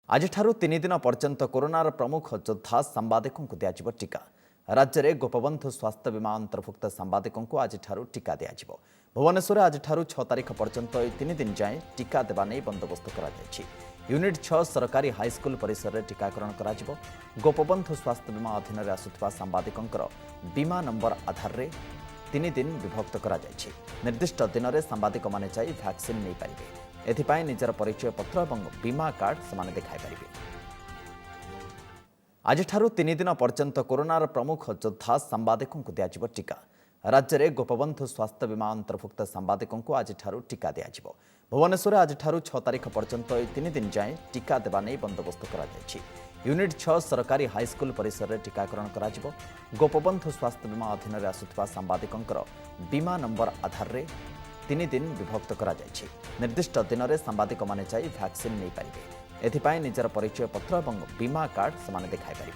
आज तीन दिन पर्यंत कोरोनार प्रमुख योद्धा सांबादिकों को दिया टीका। राज्य में गोपबंधु स्वास्थ्य बीमा अंतर्भुक्त सांबादिकों को आज टीका दिया। भुवनेश्वर आज 6 तारीख पर्यंत 3 दिन जाए टीका देवा नहीं बंदोबस्त करा यूनिट 6 सरकारी हाईस्कल परिसर में टीकाकरण करा गोपबंधु स्वास्थ्य बीमा अधीन में आसुवा सांबादिकों बीमा नंबर आधार में 3 दिन विभक्त करा निर्दिष्ट दिन में सांबादिक माने जाई वैक्सीन नहीं पारे। एथिपाई निजर परिचय पत्र और बीमा कार्ड से देखाई पारे। आज 3 दिन पर्यंत कोरोनार प्रमुख योद्धा सांबादिकों को दिया टीका। राज्य में गोपबंधु स्वास्थ्य बीमा अंतर्भुक्त सांबादिकों को आज टीका दिया। भुवनेश्वर आज 6 तारीख पर्यंत 3 दिन जाए टीका देवा नहीं बंदोबस्त करा यूनिट 6 सरकारी हाईस्कल परिसर में टीकाकरण करा गोपबंधु स्वास्थ्य बीमा अधीन में आसुवा सांबादिकों बीमा नंबर आधार में 3 दिन विभक्त करा निर्दिष्ट दिन में सांबादिक माने जाई वैक्सीन नहीं पारे। एथिपाई निजर परिचय पत्र और बीमा कार्ड से देखाई पारे।